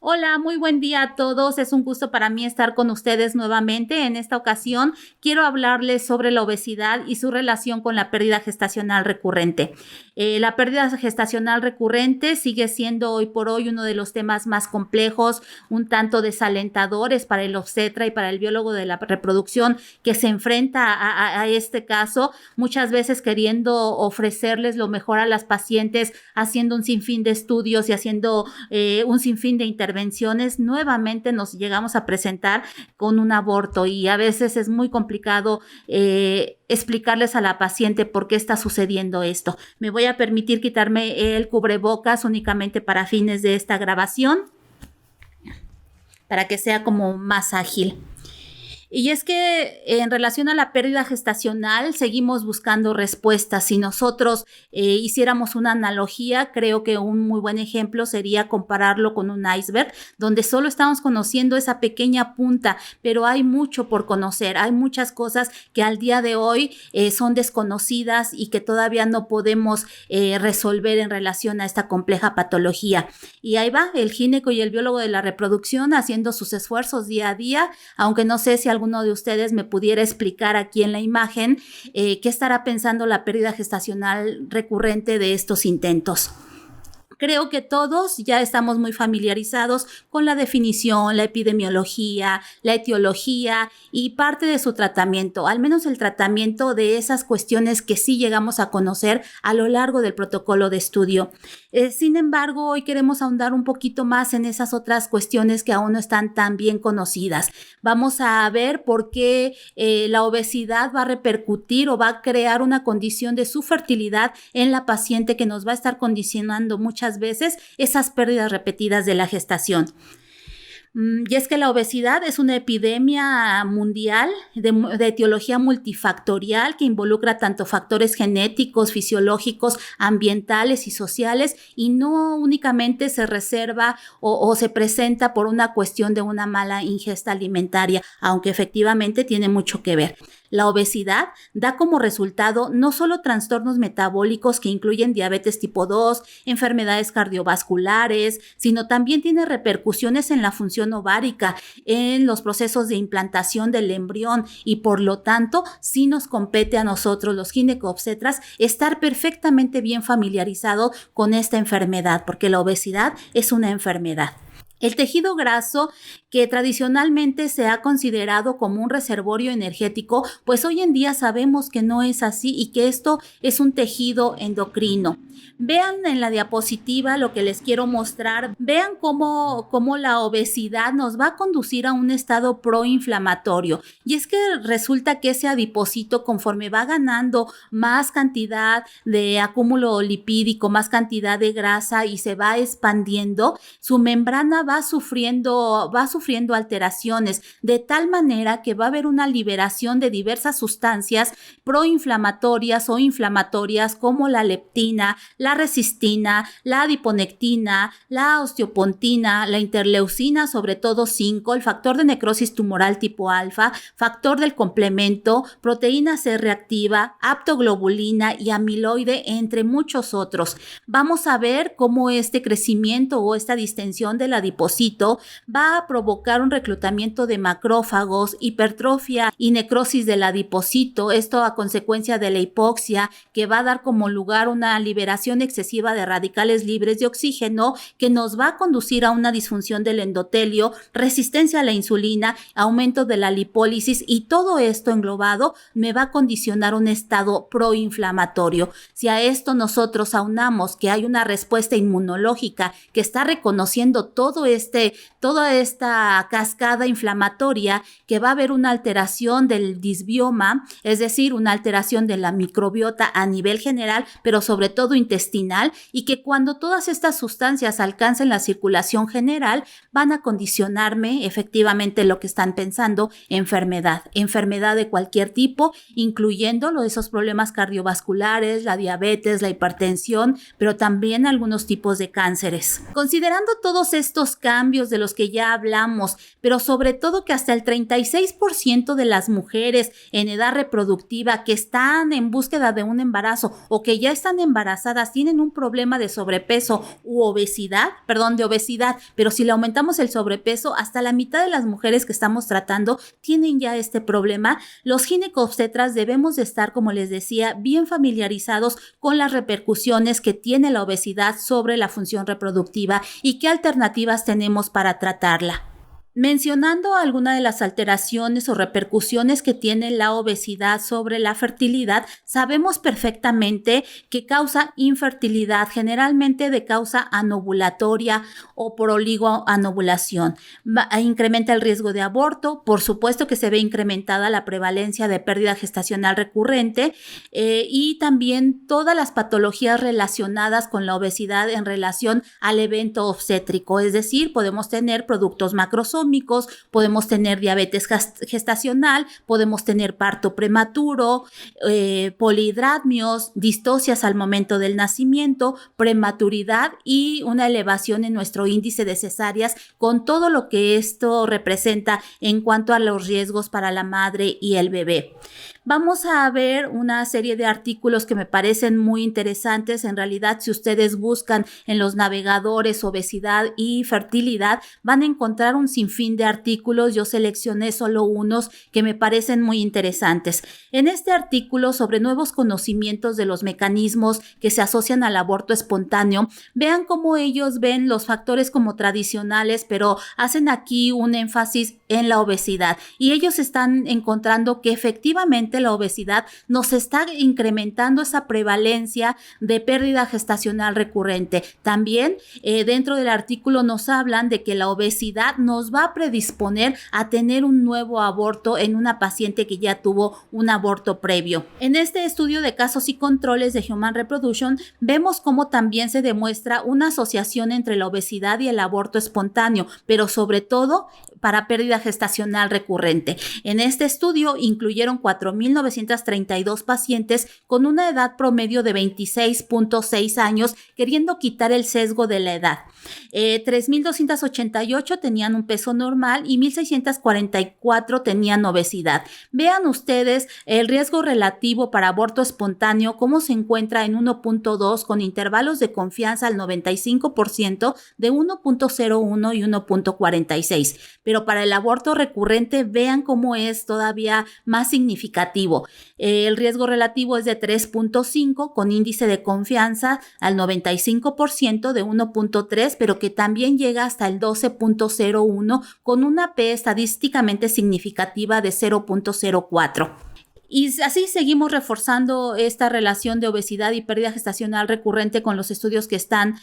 Hola, muy buen día a todos. Es un gusto para mí estar con ustedes nuevamente. En esta ocasión quiero hablarles sobre la obesidad y su relación con la pérdida gestacional recurrente. La pérdida gestacional recurrente sigue siendo hoy por hoy uno de los temas más complejos, un tanto desalentadores para el obstetra y para el biólogo de la reproducción que se enfrenta a este caso, muchas veces queriendo ofrecerles lo mejor a las pacientes, haciendo un sinfín de estudios y haciendo un sinfín de intervenciones. Nuevamente nos llegamos a presentar con un aborto y a veces es muy complicado explicarles a la paciente por qué está sucediendo esto. Me voy a permitir quitarme el cubrebocas únicamente para fines de esta grabación, para que sea como más ágil. Y es que en relación a la pérdida gestacional seguimos buscando respuestas. Si nosotros hiciéramos una analogía, creo que un muy buen ejemplo sería compararlo con un iceberg, donde solo estamos conociendo esa pequeña punta, pero hay mucho por conocer, hay muchas cosas que al día de hoy son desconocidas y que todavía no podemos resolver en relación a esta compleja patología. Y ahí va el gineco y el biólogo de la reproducción haciendo sus esfuerzos día a día, aunque no sé si alguno de ustedes me pudiera explicar aquí en la imagen qué estará pensando la pérdida gestacional recurrente de estos intentos. Creo que todos ya estamos muy familiarizados con la definición, la epidemiología, la etiología y parte de su tratamiento, al menos el tratamiento de esas cuestiones que sí llegamos a conocer a lo largo del protocolo de estudio. Sin embargo, hoy queremos ahondar un poquito más en esas otras cuestiones que aún no están tan bien conocidas. Vamos a ver por qué la obesidad va a repercutir o va a crear una condición de su fertilidad en la paciente que nos va a estar condicionando muchas veces esas pérdidas repetidas de la gestación. Y es que la obesidad es una epidemia mundial de etiología multifactorial que involucra tanto factores genéticos, fisiológicos, ambientales y sociales, y no únicamente se reserva o se presenta por una cuestión de una mala ingesta alimentaria, aunque efectivamente tiene mucho que ver. La obesidad da como resultado no solo trastornos metabólicos que incluyen diabetes tipo 2, enfermedades cardiovasculares, sino también tiene repercusiones en la función ovárica, en los procesos de implantación del embrión, y por lo tanto sí nos compete a nosotros los ginecobstetras estar perfectamente bien familiarizados con esta enfermedad, porque la obesidad es una enfermedad. El tejido graso, que tradicionalmente se ha considerado como un reservorio energético, pues hoy en día sabemos que no es así y que esto es un tejido endocrino. Vean en la diapositiva lo que les quiero mostrar. Vean cómo la obesidad nos va a conducir a un estado proinflamatorio. Y es que resulta que ese adipocito, conforme va ganando más cantidad de acúmulo lipídico, más cantidad de grasa y se va expandiendo, su membrana va sufriendo alteraciones, de tal manera que va a haber una liberación de diversas sustancias proinflamatorias o inflamatorias como la leptina, la resistina, la adiponectina, la osteopontina, la interleucina, sobre todo 5, el factor de necrosis tumoral tipo alfa, factor del complemento, proteína C reactiva, aptoglobulina y amiloide, entre muchos otros. Vamos a ver cómo este crecimiento o esta distensión del adipocito va a provocar un reclutamiento de macrófagos, hipertrofia y necrosis del adipocito, esto a consecuencia de la hipoxia, que va a dar como lugar una liberación excesiva de radicales libres de oxígeno que nos va a conducir a una disfunción del endotelio, resistencia a la insulina, aumento de la lipólisis, y todo esto englobado me va a condicionar un estado proinflamatorio. Si a esto nosotros aunamos que hay una respuesta inmunológica que está reconociendo toda esta cascada inflamatoria, que va a haber una alteración del disbioma, es decir, una alteración de la microbiota a nivel general, pero sobre todo intestinal, y que cuando todas estas sustancias alcancen la circulación general, van a condicionarme efectivamente lo que están pensando, enfermedad de cualquier tipo, incluyendo esos problemas cardiovasculares, la diabetes, la hipertensión, pero también algunos tipos de cánceres. Considerando todos estos otros cambios de los que ya hablamos, pero sobre todo que hasta el 36% de las mujeres en edad reproductiva que están en búsqueda de un embarazo o que ya están embarazadas tienen un problema de sobrepeso u obesidad, de obesidad, pero si le aumentamos el sobrepeso, hasta la mitad de las mujeres que estamos tratando tienen ya este problema. Los ginecobstetras debemos de estar, como les decía, bien familiarizados con las repercusiones que tiene la obesidad sobre la función reproductiva y qué alternativas tenemos para tratarla. Mencionando algunas de las alteraciones o repercusiones que tiene la obesidad sobre la fertilidad, sabemos perfectamente que causa infertilidad, generalmente de causa anovulatoria o por oligoanovulación. Incrementa el riesgo de aborto, por supuesto que se ve incrementada la prevalencia de pérdida gestacional recurrente y también todas las patologías relacionadas con la obesidad en relación al evento obstétrico, es decir, podemos tener productos macrosómicos, podemos tener diabetes gestacional, podemos tener parto prematuro, polihidramios, distocias al momento del nacimiento, prematuridad y una elevación en nuestro índice de cesáreas con todo lo que esto representa en cuanto a los riesgos para la madre y el bebé. Vamos a ver una serie de artículos que me parecen muy interesantes. En realidad, si ustedes buscan en los navegadores obesidad y fertilidad, van a encontrar un sinfín de artículos. Yo seleccioné solo unos que me parecen muy interesantes. En este artículo sobre nuevos conocimientos de los mecanismos que se asocian al aborto espontáneo, vean cómo ellos ven los factores como tradicionales, pero hacen aquí un énfasis en la obesidad. Y ellos están encontrando que efectivamente la obesidad nos está incrementando esa prevalencia de pérdida gestacional recurrente. También dentro del artículo nos hablan de que la obesidad nos va a predisponer a tener un nuevo aborto en una paciente que ya tuvo un aborto previo. En este estudio de casos y controles de Human Reproduction vemos cómo también se demuestra una asociación entre la obesidad y el aborto espontáneo, pero sobre todo para pérdida gestacional recurrente. En este estudio incluyeron 4,932 pacientes con una edad promedio de 26.6 años, queriendo quitar el sesgo de la edad. 3,288 tenían un peso normal y 1,644 tenían obesidad. Vean ustedes el riesgo relativo para aborto espontáneo, cómo se encuentra en 1.2 con intervalos de confianza al 95% de 1.01 y 1.46. Pero para el aborto recurrente, vean cómo es todavía más significativo. El riesgo relativo es de 3.5 con índice de confianza al 95% de 1.3, pero que también llega hasta el 12.01 con una P estadísticamente significativa de 0.04. Y así seguimos reforzando esta relación de obesidad y pérdida gestacional recurrente con los estudios que están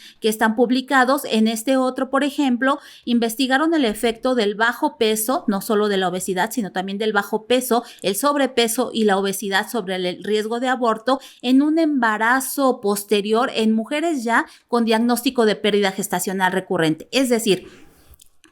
publicados. En este otro, por ejemplo, investigaron el efecto del bajo peso, no solo de la obesidad, sino también del bajo peso, el sobrepeso y la obesidad sobre el riesgo de aborto en un embarazo posterior en mujeres ya con diagnóstico de pérdida gestacional recurrente. Es decir,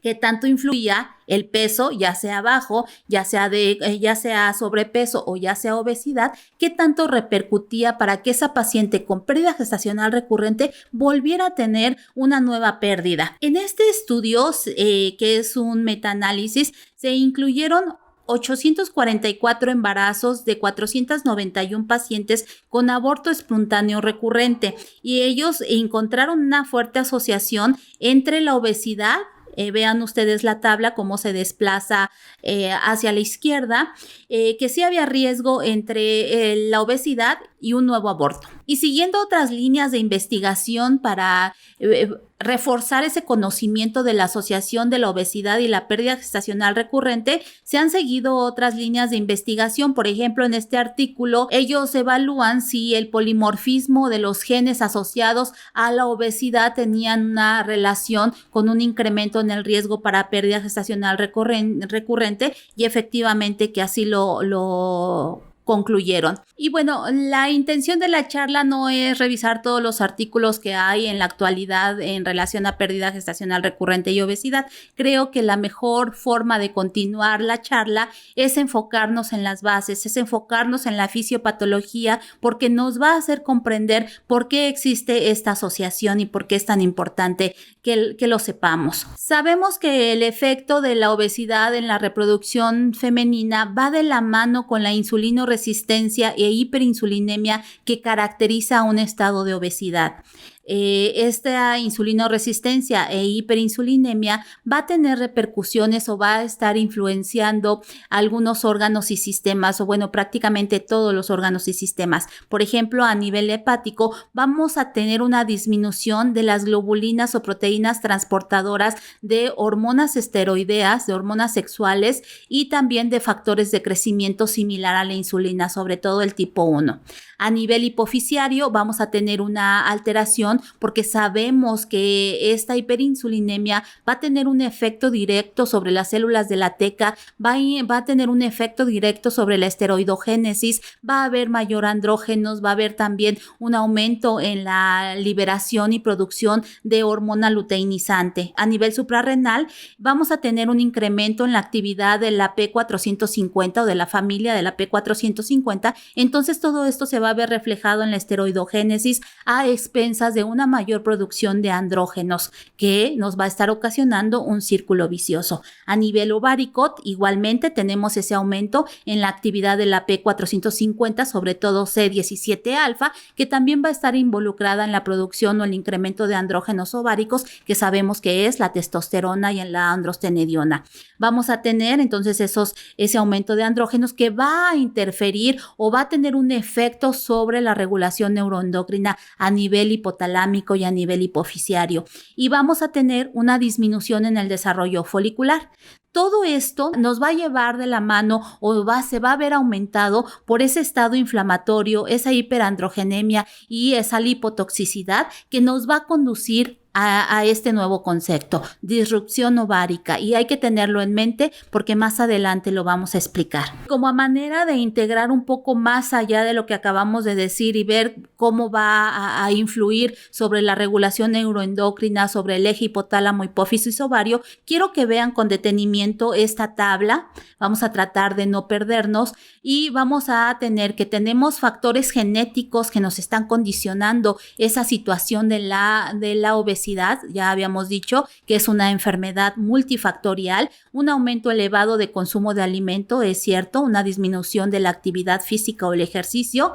qué tanto influía el peso, ya sea bajo, ya sea sobrepeso o ya sea obesidad, qué tanto repercutía para que esa paciente con pérdida gestacional recurrente volviera a tener una nueva pérdida. En este estudio, que es un metaanálisis, se incluyeron 844 embarazos de 491 pacientes con aborto espontáneo recurrente y ellos encontraron una fuerte asociación entre la obesidad. Vean ustedes la tabla, cómo se desplaza hacia la izquierda, que sí había riesgo entre la obesidad y un nuevo aborto. Y siguiendo otras líneas de investigación para reforzar ese conocimiento de la asociación de la obesidad y la pérdida gestacional recurrente, se han seguido otras líneas de investigación. Por ejemplo, en este artículo, ellos evalúan si el polimorfismo de los genes asociados a la obesidad tenían una relación con un incremento en el riesgo para pérdida gestacional recurrente y efectivamente que así lo concluyeron. Y bueno, la intención de la charla no es revisar todos los artículos que hay en la actualidad en relación a pérdida gestacional recurrente y obesidad. Creo que la mejor forma de continuar la charla es enfocarnos en las bases, es enfocarnos en la fisiopatología, porque nos va a hacer comprender por qué existe esta asociación y por qué es tan importante que lo sepamos. Sabemos que el efecto de la obesidad en la reproducción femenina va de la mano con la insulinoresistencia e hiperinsulinemia que caracteriza un estado de obesidad. Esta insulinoresistencia e hiperinsulinemia va a tener repercusiones o va a estar influenciando algunos órganos y sistemas, o bueno, prácticamente todos los órganos y sistemas. Por ejemplo, a nivel hepático vamos a tener una disminución de las globulinas o proteínas transportadoras de hormonas esteroideas, de hormonas sexuales y también de factores de crecimiento similar a la insulina, sobre todo el tipo 1. A nivel hipofisiario vamos a tener una alteración porque sabemos que esta hiperinsulinemia va a tener un efecto directo sobre las células de la teca, va a tener un efecto directo sobre la esteroidogénesis, va a haber mayor andrógenos, va a haber también un aumento en la liberación y producción de hormona luteinizante. A nivel suprarrenal vamos a tener un incremento en la actividad de la P450 o de la familia de la P450, entonces todo esto se va a ver reflejado en la esteroidogénesis a expensas de una mayor producción de andrógenos que nos va a estar ocasionando un círculo vicioso. A nivel ovárico, igualmente tenemos ese aumento en la actividad de la P450, sobre todo C17 alfa, que también va a estar involucrada en la producción o el incremento de andrógenos ováricos, que sabemos que es la testosterona y en la androstenediona. Vamos a tener entonces ese aumento de andrógenos que va a interferir o va a tener un efecto sobre la regulación neuroendocrina a nivel hipotalámico y a nivel hipofisiario. Y vamos a tener una disminución en el desarrollo folicular. Todo esto nos va a llevar de la mano o se va a ver aumentado por ese estado inflamatorio, esa hiperandrogenemia y esa lipotoxicidad que nos va a conducir a este nuevo concepto, disrupción ovárica, y hay que tenerlo en mente porque más adelante lo vamos a explicar. Como a manera de integrar un poco más allá de lo que acabamos de decir y ver cómo va a influir sobre la regulación neuroendocrina, sobre el eje hipotálamo, hipófisis, ovario, quiero que vean con detenimiento esta tabla. Vamos a tratar de no perdernos y vamos a tener que tenemos factores genéticos que nos están condicionando esa situación de la obesidad. Ya habíamos dicho que es una enfermedad multifactorial, un aumento elevado de consumo de alimento, es cierto, una disminución de la actividad física o el ejercicio,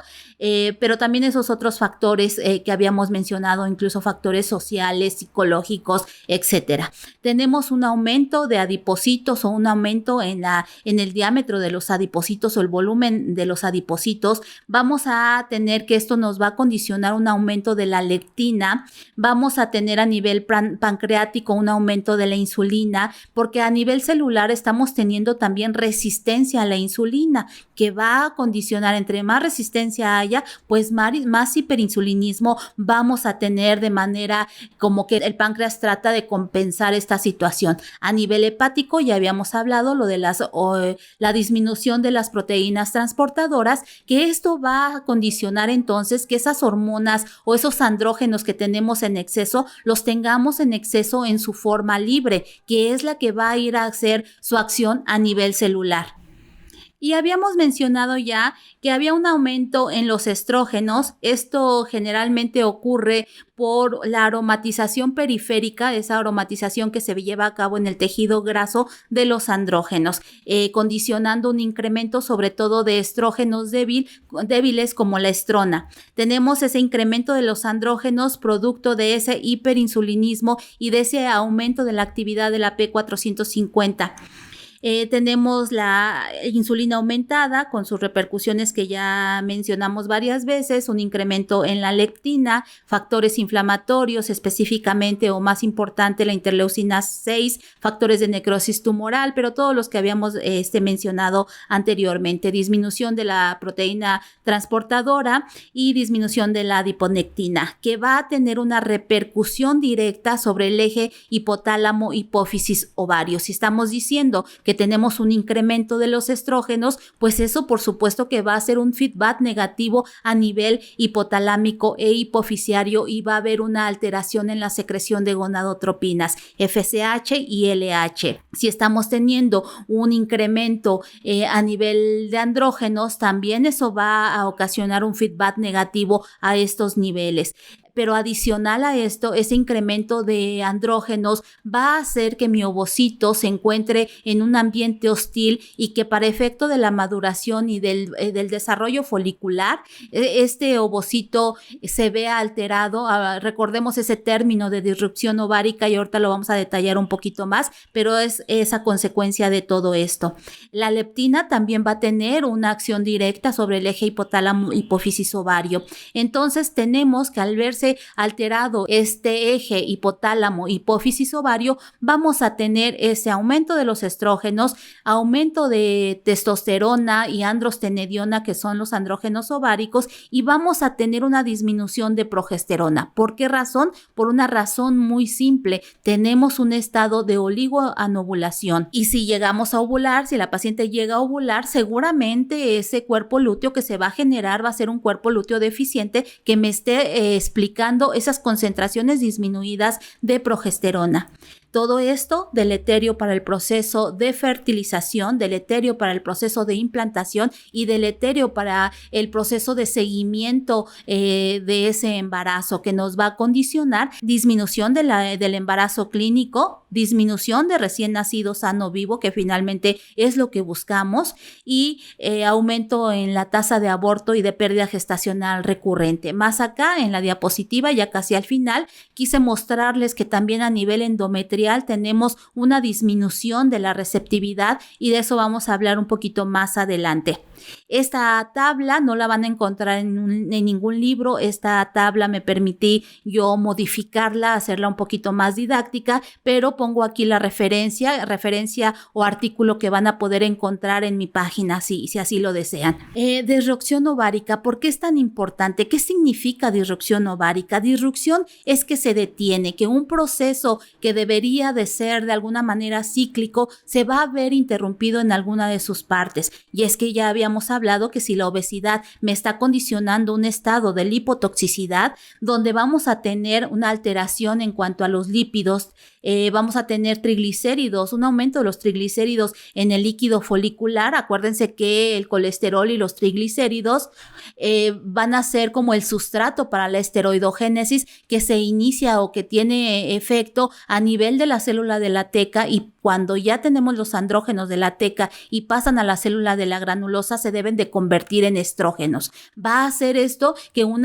pero también esos otros factores que habíamos mencionado, incluso factores sociales, psicológicos, etcétera. Tenemos un aumento de adipocitos o un aumento en el diámetro de los adipocitos o el volumen de los adipocitos. Vamos a tener que esto nos va a condicionar un aumento de la leptina, vamos a tener a nivel pancreático un aumento de la insulina, porque a nivel celular estamos teniendo también resistencia a la insulina, que va a condicionar, entre más resistencia haya, pues más hiperinsulinismo vamos a tener, de manera como que el páncreas trata de compensar esta situación. A nivel hepático ya habíamos hablado lo de la disminución de las proteínas transportadoras, que esto va a condicionar entonces que esas hormonas o esos andrógenos que tenemos en exceso los tengamos en exceso en su forma libre, que es la que va a ir a hacer su acción a nivel celular. Y habíamos mencionado ya que había un aumento en los estrógenos. Esto generalmente ocurre por la aromatización periférica, esa aromatización que se lleva a cabo en el tejido graso de los andrógenos, condicionando un incremento sobre todo de estrógenos débiles como la estrona. Tenemos ese incremento de los andrógenos producto de ese hiperinsulinismo y de ese aumento de la actividad de la P450. Tenemos la insulina aumentada con sus repercusiones que ya mencionamos varias veces, un incremento en la leptina, factores inflamatorios específicamente o más importante la interleucina 6, factores de necrosis tumoral, pero todos los que habíamos mencionado anteriormente, disminución de la proteína transportadora y disminución de la adiponectina, que va a tener una repercusión directa sobre el eje hipotálamo, hipófisis, ovario. Si estamos diciendo que que tenemos un incremento de los estrógenos, pues eso por supuesto que va a ser un feedback negativo a nivel hipotalámico e hipofisiario y va a haber una alteración en la secreción de gonadotropinas, FSH y LH. Si estamos teniendo un incremento a nivel de andrógenos, también eso va a ocasionar un feedback negativo a estos niveles. Pero adicional a esto, ese incremento de andrógenos va a hacer que mi ovocito se encuentre en un ambiente hostil y que para efecto de la maduración y del desarrollo folicular, este ovocito se vea alterado. Recordemos ese término de disrupción ovárica y ahorita lo vamos a detallar un poquito más, pero es esa consecuencia de todo esto. La leptina también va a tener una acción directa sobre el eje hipotálamo hipófisis ovario. Entonces tenemos que al verse alterado este eje hipotálamo hipófisis ovario, vamos a tener ese aumento de los estrógenos, aumento de testosterona y androstenediona, que son los andrógenos ováricos, y vamos a tener una disminución de progesterona. ¿Por qué razón? Por una razón muy simple. Tenemos un estado de oligoanovulación y si llegamos a ovular, si la paciente llega a ovular, seguramente ese cuerpo lúteo que se va a generar va a ser un cuerpo lúteo deficiente que me esté explicando esas concentraciones disminuidas de progesterona. Todo esto deleterio para el proceso de fertilización, deleterio para el proceso de implantación y deleterio para el proceso de seguimiento de ese embarazo, que nos va a condicionar disminución del embarazo clínico, disminución de recién nacido sano vivo, que finalmente es lo que buscamos, y aumento en la tasa de aborto y de pérdida gestacional recurrente. Más acá en la diapositiva, ya casi al final, quise mostrarles que también a nivel endometrial tenemos una disminución de la receptividad y de eso vamos a hablar un poquito más adelante. Esta tabla no la van a encontrar en ningún libro. Esta tabla me permití yo modificarla, hacerla un poquito más didáctica, pero pongo aquí la referencia o artículo que van a poder encontrar en mi página si así lo desean. Disrupción ovárica, ¿por qué es tan importante? ¿Qué significa disrupción ovárica? Disrupción es que se detiene, que un proceso que debería de ser de alguna manera cíclico se va a ver interrumpido en alguna de sus partes. Y es que ya habíamos hablado que si la obesidad me está condicionando un estado de lipotoxicidad, donde vamos a tener una alteración en cuanto a los lípidos, vamos a tener triglicéridos, un aumento de los triglicéridos en el líquido folicular. Acuérdense que el colesterol y los triglicéridos van a ser como el sustrato para la esteroidogénesis que se inicia o que tiene efecto a nivel de la célula de la teca, y cuando ya tenemos los andrógenos de la teca y pasan a la célula de la granulosa, se deben de convertir en estrógenos. Va a hacer esto que un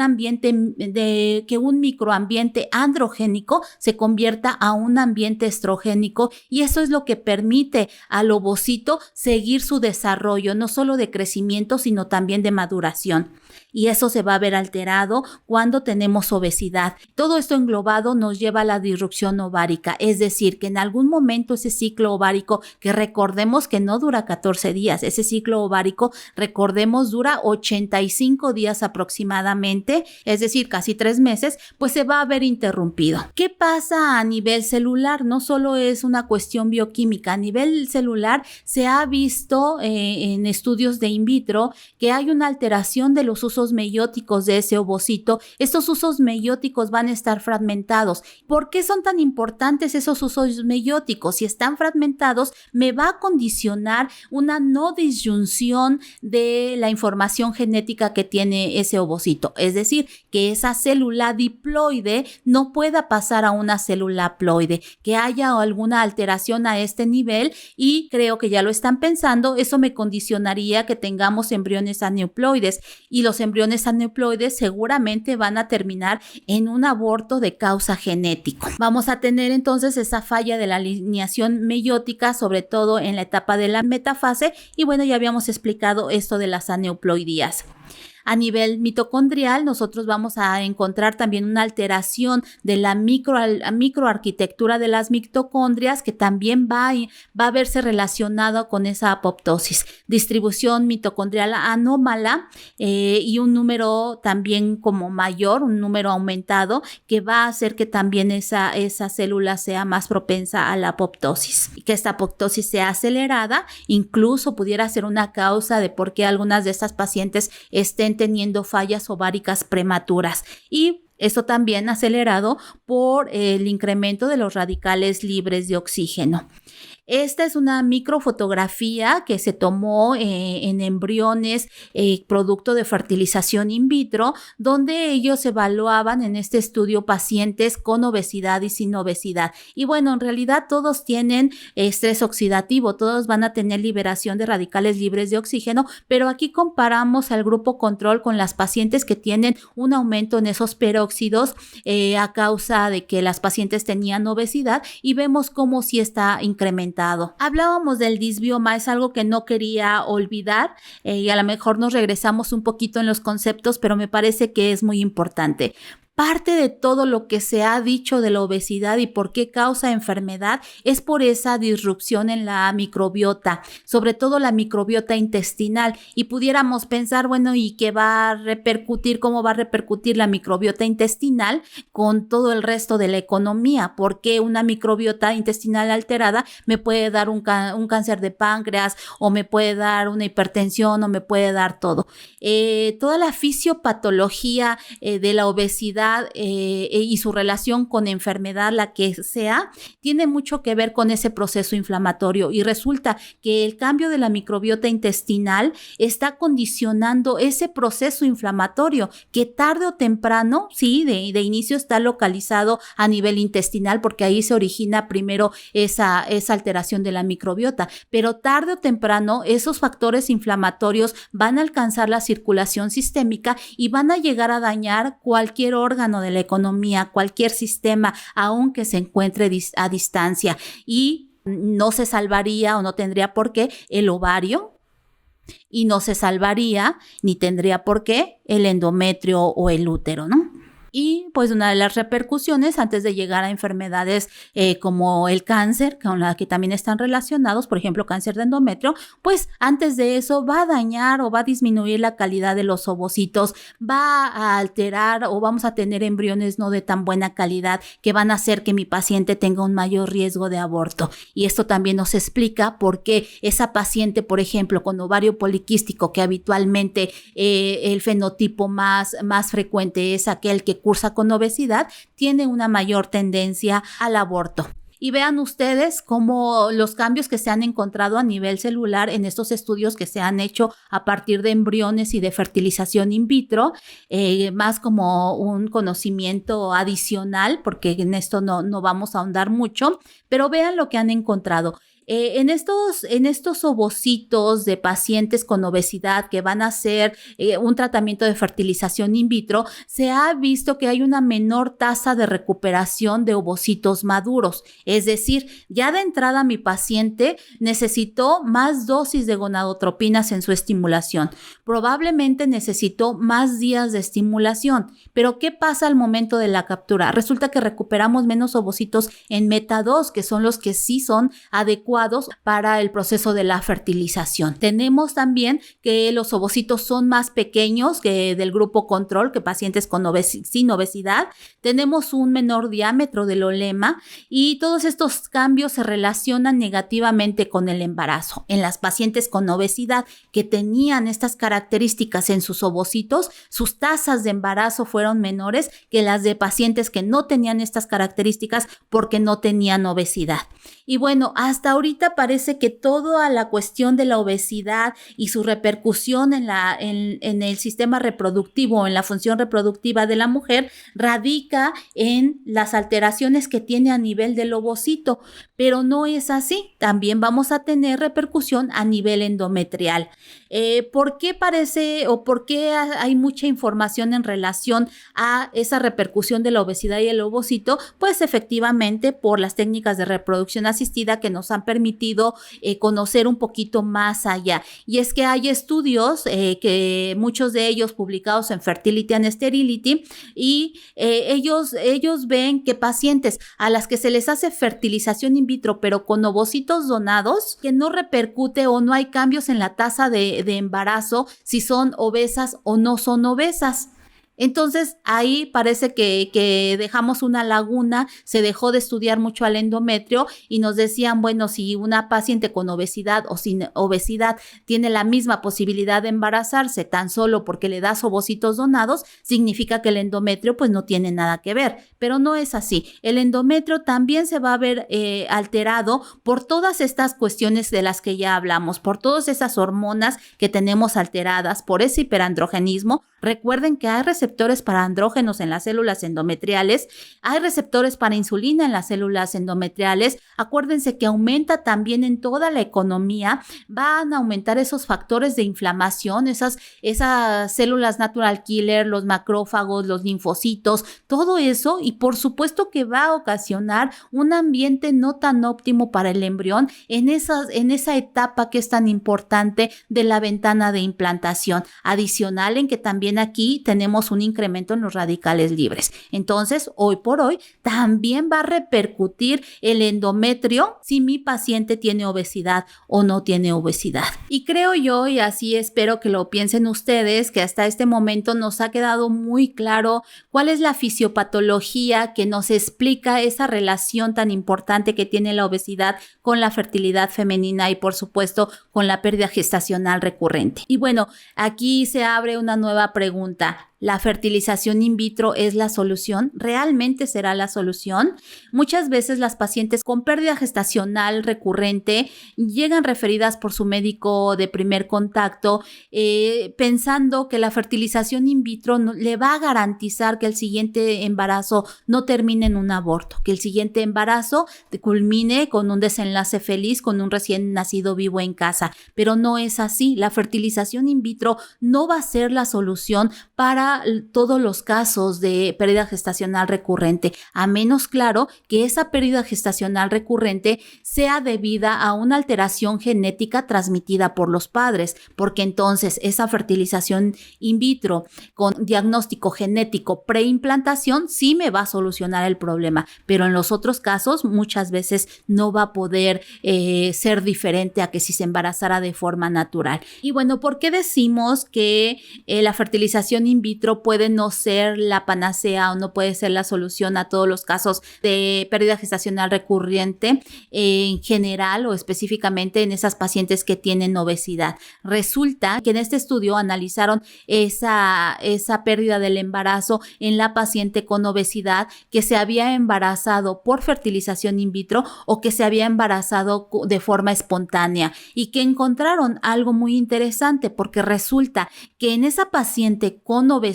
microambiente androgénico se convierta a un ambiente estrogénico, y eso es lo que permite al ovocito seguir su desarrollo, no solo de crecimiento, sino también de maduración. Y eso se va a ver alterado cuando tenemos obesidad. Todo esto englobado nos lleva a la disrupción ovárica, es decir, que en algún momento ese ciclo ovárico, que recordemos que no dura 14 días, ese ciclo ovárico, recordemos, dura 85 días aproximadamente, es decir, casi 3 meses, pues se va a ver interrumpido. ¿Qué pasa a nivel celular? No solo es una cuestión bioquímica, a nivel celular se ha visto en estudios de in vitro que hay una alteración de los usos meióticos de ese ovocito. Estos usos meióticos van a estar fragmentados. ¿Por qué son tan importantes esos usos meióticos? Si están fragmentados, me va a condicionar una no disyunción de la información genética que tiene ese ovocito. Es decir, que esa célula diploide no pueda pasar a una célula haploide, que haya alguna alteración a este nivel, y creo que ya lo están pensando. Eso me condicionaría que tengamos embriones aneuploides, y los embriones aneuploides seguramente van a terminar en un aborto de causa genético. Vamos a tener entonces esa falla de la alineación meiótica, sobre todo en la etapa de la metafase, y bueno, ya habíamos explicado esto de las aneuploidías. A nivel mitocondrial, nosotros vamos a encontrar también una alteración de la microarquitectura de las mitocondrias que también va a verse relacionado con esa apoptosis. Distribución mitocondrial anómala y un número también como mayor, un número aumentado que va a hacer que también esa célula sea más propensa a la apoptosis. Que esta apoptosis sea acelerada, incluso pudiera ser una causa de por qué algunas de estas pacientes estén teniendo fallas ováricas prematuras. Y esto también acelerado por el incremento de los radicales libres de oxígeno. Esta es una microfotografía que se tomó en embriones producto de fertilización in vitro, donde ellos evaluaban en este estudio pacientes con obesidad y sin obesidad. Y bueno, en realidad todos tienen estrés oxidativo, todos van a tener liberación de radicales libres de oxígeno, pero aquí comparamos al grupo control con las pacientes que tienen un aumento en esos peróxidos a causa de que las pacientes tenían obesidad y vemos cómo sí está incrementado. Hablábamos del disbioma, es algo que no quería olvidar y a lo mejor nos regresamos un poquito en los conceptos, pero me parece que es muy importante. Parte de todo lo que se ha dicho de la obesidad y por qué causa enfermedad es por esa disrupción en la microbiota, sobre todo la microbiota intestinal. Y pudiéramos pensar, bueno, ¿y qué va a repercutir? ¿Cómo va a repercutir la microbiota intestinal con todo el resto de la economía? ¿Por qué una microbiota intestinal alterada me puede dar un cáncer de páncreas o me puede dar una hipertensión o me puede dar todo? Toda la fisiopatología de la obesidad y su relación con enfermedad, la que sea, tiene mucho que ver con ese proceso inflamatorio y resulta que el cambio de la microbiota intestinal está condicionando ese proceso inflamatorio que tarde o temprano, sí, de inicio está localizado a nivel intestinal porque ahí se origina primero esa alteración de la microbiota, pero tarde o temprano esos factores inflamatorios van a alcanzar la circulación sistémica y van a llegar a dañar cualquier órgano de la economía, cualquier sistema, aunque se encuentre a distancia, y no se salvaría o no tendría por qué el ovario, y no se salvaría ni tendría por qué el endometrio o el útero, ¿no? Y pues una de las repercusiones antes de llegar a enfermedades como el cáncer, con la que también están relacionados, por ejemplo cáncer de endometrio, pues antes de eso va a dañar o va a disminuir la calidad de los ovocitos, va a alterar o vamos a tener embriones no de tan buena calidad que van a hacer que mi paciente tenga un mayor riesgo de aborto. Y esto también nos explica por qué esa paciente, por ejemplo, con ovario poliquístico, que habitualmente el fenotipo más frecuente es aquel que cursa con obesidad, tiene una mayor tendencia al aborto. Y vean ustedes cómo los cambios que se han encontrado a nivel celular en estos estudios que se han hecho a partir de embriones y de fertilización in vitro, más como un conocimiento adicional, porque en esto no vamos a ahondar mucho, pero vean lo que han encontrado. En estos ovocitos de pacientes con obesidad que van a hacer un tratamiento de fertilización in vitro, se ha visto que hay una menor tasa de recuperación de ovocitos maduros. Es decir, ya de entrada mi paciente necesitó más dosis de gonadotropinas en su estimulación. Probablemente necesitó más días de estimulación. Pero ¿qué pasa al momento de la captura? Resulta que recuperamos menos ovocitos en meta 2, que son los que sí son adecuados para el proceso de la fertilización. Tenemos también que los ovocitos son más pequeños que del grupo control, que pacientes con sin obesidad. Tenemos un menor diámetro del olema y todos estos cambios se relacionan negativamente con el embarazo. En las pacientes con obesidad que tenían estas características en sus ovocitos, sus tasas de embarazo fueron menores que las de pacientes que no tenían estas características porque no tenían obesidad. Y bueno, hasta ahorita parece que toda la cuestión de la obesidad y su repercusión en el sistema reproductivo, en la función reproductiva de la mujer, radica en las alteraciones que tiene a nivel del ovocito, pero no es así. También vamos a tener repercusión a nivel endometrial. ¿Por qué parece o por qué hay mucha información en relación a esa repercusión de la obesidad y el ovocito? Pues efectivamente por las técnicas de reproducción asistida que nos han permitido permitido conocer un poquito más allá. Y es que hay estudios, que muchos de ellos publicados en Fertility and Sterility, y ellos ven que pacientes a las que se les hace fertilización in vitro, pero con ovocitos donados, que no repercute o no hay cambios en la tasa de embarazo si son obesas o no son obesas. Entonces, ahí parece que dejamos una laguna, se dejó de estudiar mucho al endometrio y nos decían, bueno, si una paciente con obesidad o sin obesidad tiene la misma posibilidad de embarazarse tan solo porque le das ovocitos donados, significa que el endometrio pues no tiene nada que ver, pero no es así. El endometrio también se va a ver alterado por todas estas cuestiones de las que ya hablamos, por todas esas hormonas que tenemos alteradas, por ese hiperandrogenismo. Recuerden que hay receptores para andrógenos en las células endometriales, hay receptores para insulina en las células endometriales. Acuérdense que aumenta también en toda la economía, van a aumentar esos factores de inflamación, esas células natural killer, los macrófagos, los linfocitos, todo eso, y por supuesto que va a ocasionar un ambiente no tan óptimo para el embrión en esa etapa que es tan importante de la ventana de implantación. Adicional en que también aquí tenemos un incremento en los radicales libres. Entonces, hoy por hoy, también va a repercutir el endometrio si mi paciente tiene obesidad o no tiene obesidad. Y creo yo, y así espero que lo piensen ustedes, que hasta este momento nos ha quedado muy claro cuál es la fisiopatología que nos explica esa relación tan importante que tiene la obesidad con la fertilidad femenina y, por supuesto, con la pérdida gestacional recurrente. Y bueno, aquí se abre una nueva pregunta. ¿La fertilización in vitro es la solución? ¿Realmente será la solución? Muchas veces las pacientes con pérdida gestacional recurrente llegan referidas por su médico de primer contacto pensando que la fertilización in vitro le va a garantizar que el siguiente embarazo no termine en un aborto, que el siguiente embarazo culmine con un desenlace feliz, con un recién nacido vivo en casa. Pero no es así. La fertilización in vitro no va a ser la solución para todos los casos de pérdida gestacional recurrente, a menos, claro, que esa pérdida gestacional recurrente sea debida a una alteración genética transmitida por los padres, porque entonces esa fertilización in vitro con diagnóstico genético preimplantación sí me va a solucionar el problema, pero en los otros casos muchas veces no va a poder ser diferente a que si se embarazara de forma natural. Y bueno, ¿por qué decimos que la fertilización in vitro puede no ser la panacea o no puede ser la solución a todos los casos de pérdida gestacional recurrente en general o específicamente en esas pacientes que tienen obesidad? Resulta que en este estudio analizaron esa pérdida del embarazo en la paciente con obesidad que se había embarazado por fertilización in vitro o que se había embarazado de forma espontánea, y que encontraron algo muy interesante, porque resulta que en esa paciente con obesidad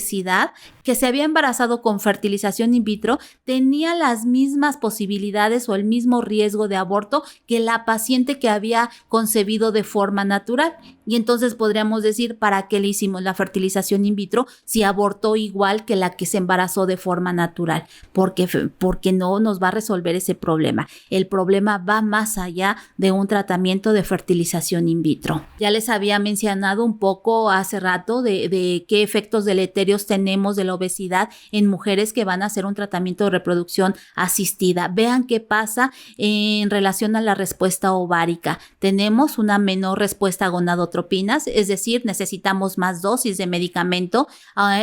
que se había embarazado con fertilización in vitro tenía las mismas posibilidades o el mismo riesgo de aborto que la paciente que había concebido de forma natural. Y entonces podríamos decir, ¿para qué le hicimos la fertilización in vitro si abortó igual que la que se embarazó de forma natural? Porque no nos va a resolver ese problema. El problema va más allá de un tratamiento de fertilización in vitro. Ya les había mencionado un poco hace rato de qué efectos deleterios tenemos de la obesidad en mujeres que van a hacer un tratamiento de reproducción asistida. Vean qué pasa en relación a la respuesta ovárica. Tenemos una menor respuesta a gonadotropinas, es decir, necesitamos más dosis de medicamento,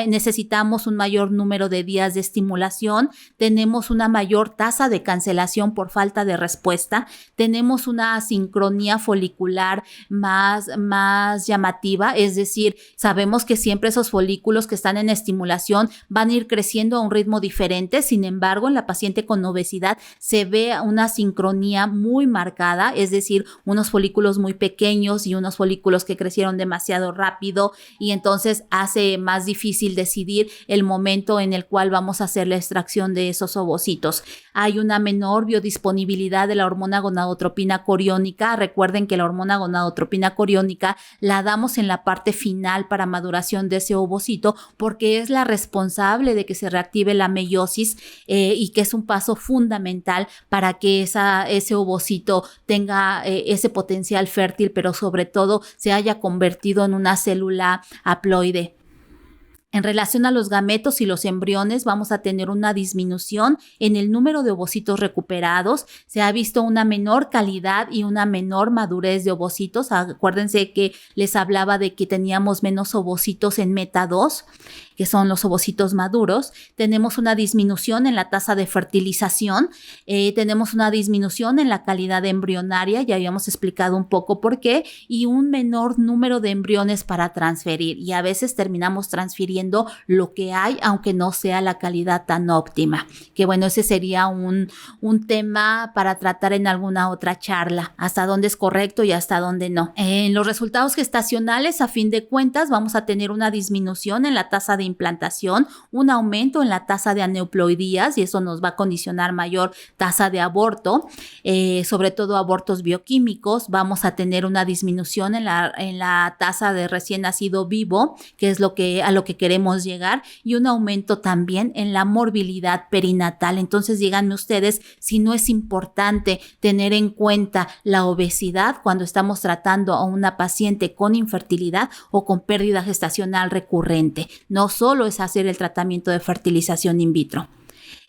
necesitamos un mayor número de días de estimulación, tenemos una mayor tasa de cancelación por falta de respuesta, tenemos una asincronía folicular más llamativa, es decir, sabemos que siempre esos folículos que están en estimulación van a ir creciendo a un ritmo diferente. Sin embargo, en la paciente con obesidad se ve una sincronía muy marcada, es decir, unos folículos muy pequeños y unos folículos que crecieron demasiado rápido, y entonces hace más difícil decidir el momento en el cual vamos a hacer la extracción de esos ovocitos. Hay una menor biodisponibilidad de la hormona gonadotropina coriónica. Recuerden que la hormona gonadotropina coriónica la damos en la parte final para maduración de ese ovocito, porque es la respuesta responsable de que se reactive la meiosis y que es un paso fundamental para que ese ovocito tenga ese potencial fértil, pero sobre todo se haya convertido en una célula haploide. En relación a los gametos y los embriones, vamos a tener una disminución en el número de ovocitos recuperados. Se ha visto una menor calidad y una menor madurez de ovocitos. Acuérdense que les hablaba de que teníamos menos ovocitos en meta 2, que son los ovocitos maduros. Tenemos una disminución en la tasa de fertilización. Tenemos una disminución en la calidad embrionaria, ya habíamos explicado un poco por qué, y un menor número de embriones para transferir. Y a veces terminamos transfiriendo lo que hay, aunque no sea la calidad tan óptima. Que bueno, ese sería un tema para tratar en alguna otra charla, hasta dónde es correcto y hasta dónde no. En los resultados gestacionales, a fin de cuentas, vamos a tener una disminución en la tasa de implantación, un aumento en la tasa de aneuploidías, y eso nos va a condicionar mayor tasa de aborto, sobre todo abortos bioquímicos. Vamos a tener una disminución en la tasa de recién nacido vivo, que es a lo que queremos llegar, y un aumento también en la morbilidad perinatal. Entonces díganme ustedes si no es importante tener en cuenta la obesidad cuando estamos tratando a una paciente con infertilidad o con pérdida gestacional recurrente. No solo es hacer el tratamiento de fertilización in vitro.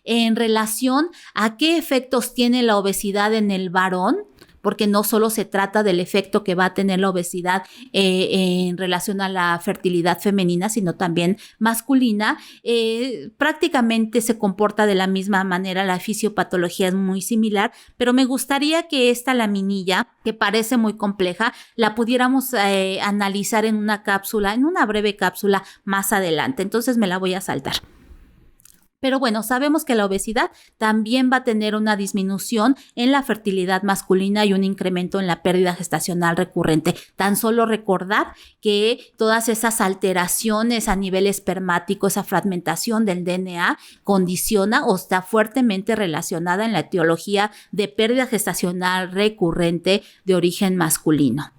En relación a qué efectos tiene la obesidad en el varón, porque no solo se trata del efecto que va a tener la obesidad en relación a la fertilidad femenina, sino también masculina. Prácticamente se comporta de la misma manera, la fisiopatología es muy similar, pero me gustaría que esta laminilla, que parece muy compleja, la pudiéramos analizar en una breve cápsula más adelante. Entonces me la voy a saltar. Pero bueno, sabemos que la obesidad también va a tener una disminución en la fertilidad masculina y un incremento en la pérdida gestacional recurrente. Tan solo recordar que todas esas alteraciones a nivel espermático, esa fragmentación del DNA, condiciona o está fuertemente relacionada en la etiología de pérdida gestacional recurrente de origen masculino.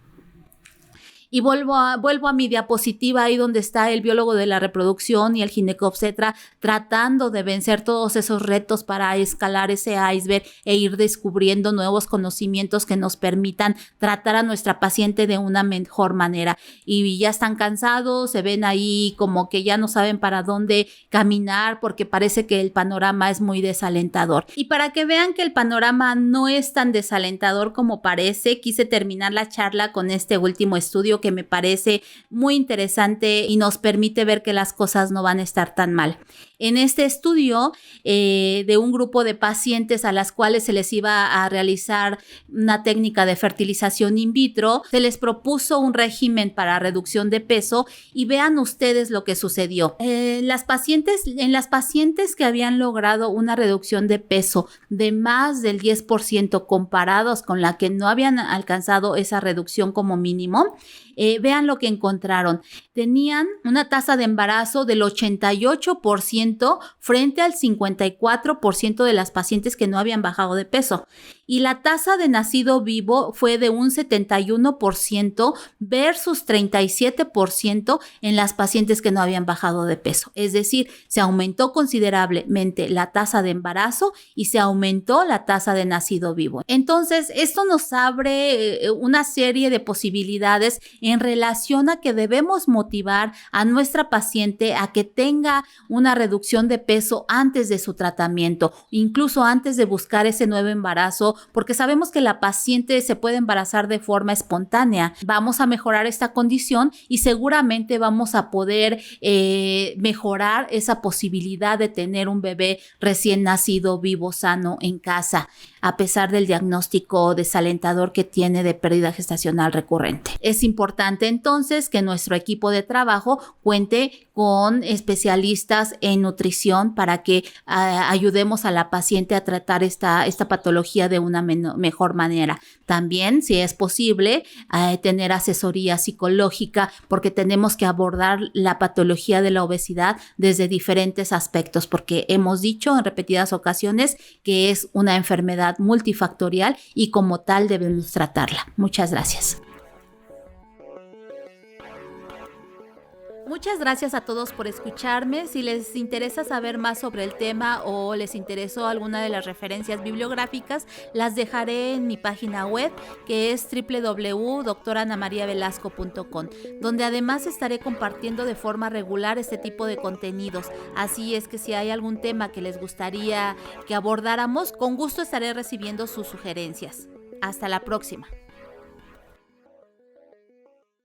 Y vuelvo a mi diapositiva, ahí donde está el biólogo de la reproducción y el ginecobstetra tratando de vencer todos esos retos para escalar ese iceberg e ir descubriendo nuevos conocimientos que nos permitan tratar a nuestra paciente de una mejor manera. Y ya están cansados, se ven ahí como que ya no saben para dónde caminar porque parece que el panorama es muy desalentador. Y para que vean que el panorama no es tan desalentador como parece, quise terminar la charla con este último estudio que me parece muy interesante y nos permite ver que las cosas no van a estar tan mal. En este estudio de un grupo de pacientes a las cuales se les iba a realizar una técnica de fertilización in vitro, se les propuso un régimen para reducción de peso y vean ustedes lo que sucedió. En las pacientes que habían logrado una reducción de peso de más del 10% comparados con la que no habían alcanzado esa reducción como mínimo, vean lo que encontraron. Tenían una tasa de embarazo del 88% frente al 54% de las pacientes que no habían bajado de peso. Y la tasa de nacido vivo fue de un 71% versus 37% en las pacientes que no habían bajado de peso. Es decir, se aumentó considerablemente la tasa de embarazo y se aumentó la tasa de nacido vivo. Entonces, esto nos abre una serie de posibilidades en relación a que debemos motivar a nuestra paciente a que tenga una reducción de peso antes de su tratamiento, incluso antes de buscar ese nuevo embarazo, porque sabemos que la paciente se puede embarazar de forma espontánea. Vamos a mejorar esta condición y seguramente vamos a poder mejorar esa posibilidad de tener un bebé recién nacido, vivo, sano en casa, a pesar del diagnóstico desalentador que tiene de pérdida gestacional recurrente. Es importante entonces que nuestro equipo de trabajo cuente con especialistas en nutrición para que ayudemos a la paciente a tratar esta patología de una mejor manera. También, si es posible, tener asesoría psicológica, porque tenemos que abordar la patología de la obesidad desde diferentes aspectos, porque hemos dicho en repetidas ocasiones que es una enfermedad multifactorial y como tal debemos tratarla. Muchas gracias. Muchas gracias a todos por escucharme. Si les interesa saber más sobre el tema o les interesó alguna de las referencias bibliográficas, las dejaré en mi página web, que es www.doctoranamariavelasco.com, donde además estaré compartiendo de forma regular este tipo de contenidos. Así es que si hay algún tema que les gustaría que abordáramos, con gusto estaré recibiendo sus sugerencias. Hasta la próxima.